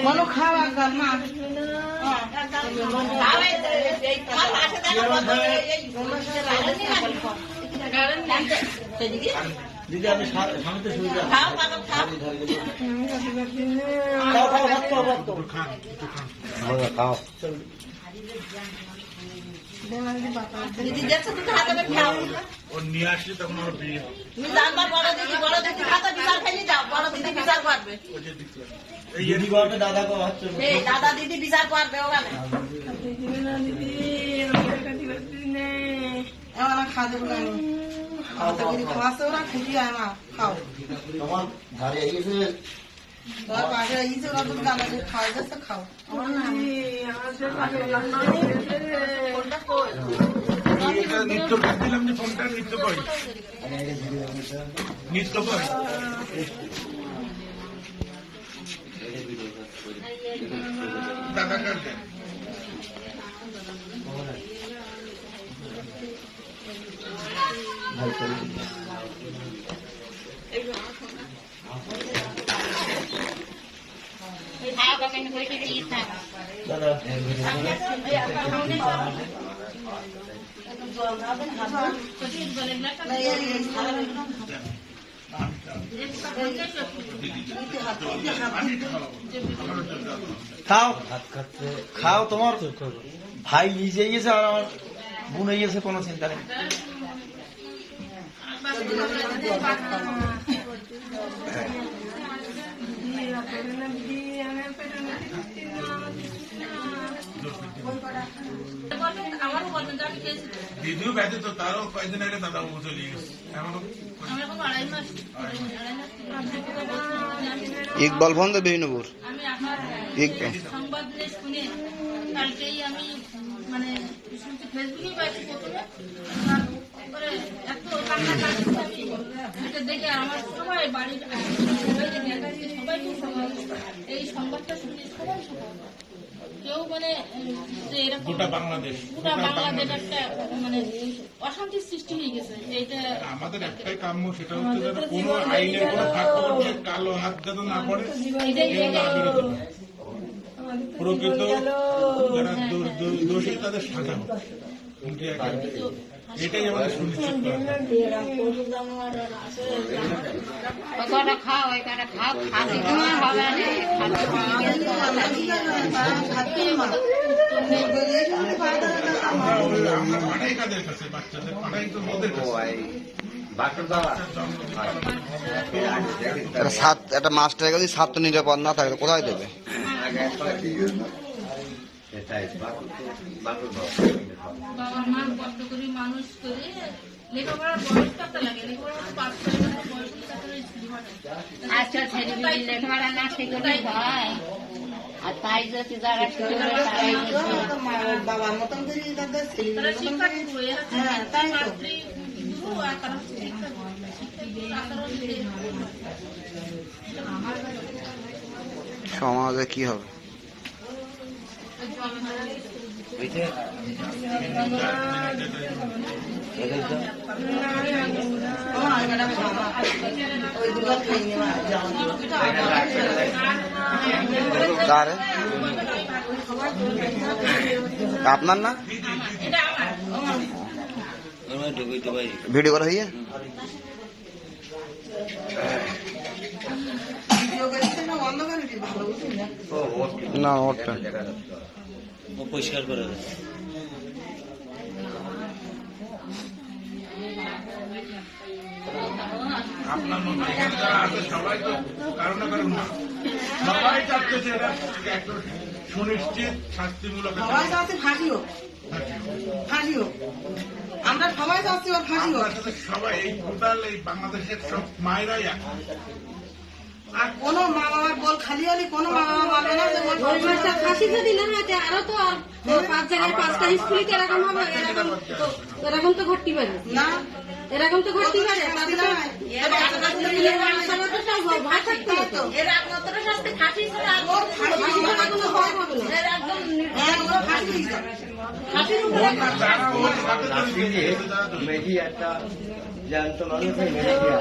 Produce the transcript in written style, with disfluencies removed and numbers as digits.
মনো খাওয়া গাল মা দিদি আমি সামনে শুরু খাও দিদি দেখছো তুমি হাতে খাও ও নিয়ে আসলে তখন ওর বিয়ে তুমি জানবা বড় দিদি খাতা বিচার খাইলে যাও বড় দিদি বিচার করবে এই দিদি বলতে দাদা কো হচ্ছে এই দাদা দিদি বিচার করবে ওখানে এমন খাওয়া দেবো না খাওয়াছে ওরা খুশি হয় না খাও তোমার ধারে এসে তোর পাশে ইসে ওরা তুমি গানা খাওয়া যাচ্ছে খাও নৃত্য দিলাম যে ফোনটা নৃত্য করি নৃত্য করি দাদা কাটবে খাও খাও তোমার ভাই নিজে গেছে আর আমার বোন গেছে কোনো চিন্তা নেই দিদিও ব্যাধি তো তারও কয়েকদিন আগে দাদা বাবু চলে গেছে ইকবাল ফোন দেবে বিনপুর ইকবাল সংবাদ শুনে কালকেই আমি মানে ফেসবুকে পাইছি প্রথমে এত কান্নাকাটি এটা দেখে আমার সবাই বাড়ির সবাই এই সংবাদটা শুনে সবাই কেউ মানে গোটা বাংলাদেশ একটা মানে অশান্তির সৃষ্টি হয়ে গেছে। এইটা আমাদের একটাই কাম্য, সেটা হচ্ছে যাতে কোনো আইনের কোনো ফাঁকফোকরে কালো হাত যাতে না পড়ে, প্রকৃত যারা দোষী তাদের সাজা হোক, এটাই আমাদের সুনিশ্চিত করা। খাও আমরা পাঠাই কাদের কাছে, বাচ্চাদের পাঠাই তো ওদের একটা মাস্টার যদি ছাত্র নিরাপদ না থাকে কোথায় দেবে? বাবার মা কষ্ট করে মানুষ করে লেখাপড়ার বয়স কত লাগে, লেখাপড়া 5 বছর বয়স আচ্ছা লেখাপড়া না শিখলে হয়। আর তাই যদি যারা বাবার মতন করে তারা শিক্ষা দিবে, সমাজে কি হবে? আপনার না ভিডিও করা হইয়া না ওটা পরিষ্কার করে আপনার মতো এখানে যারা আছে সবাই তো কারো না কারো না, সবাই চাচ্ছে এটা একটা সুনিশ্চিত শাস্তিমূলক, সবাই চাচ্ছে ফাঁসি হোক, ফাঁসি হোক, আমরা সবাই চাচ্ছি ওর ফাঁসি হোক। সবাই এই টোটাল এই বাংলাদেশের সব মায়েরাই এখন আর কোন মা বাবার বল খালি হলে কোন মা বাবা বলবে না যে ফাঁসি তো দিলাম না, আরো তো 5 জায়গায় 5টা স্কুলে এরকম হবে, এরকম তো ঘটতে পারে না, এরকম তো ঘটতে পারে। ভাই থাকতে হতো। এর একমাত্র শাস্তি ফাঁসি ছাড়া আর ওর ফাঁসি ছাড়া কোনো হয় হবে না। এর একদম হ্যাঁ, ওর ফাঁসি দিতে হবে। ফাঁসির উপরে ওর না যারা ওর সাথে জড়িত, তারা তো মেঘি একটা জ্যান্ত মানুষ মেরে দিয়া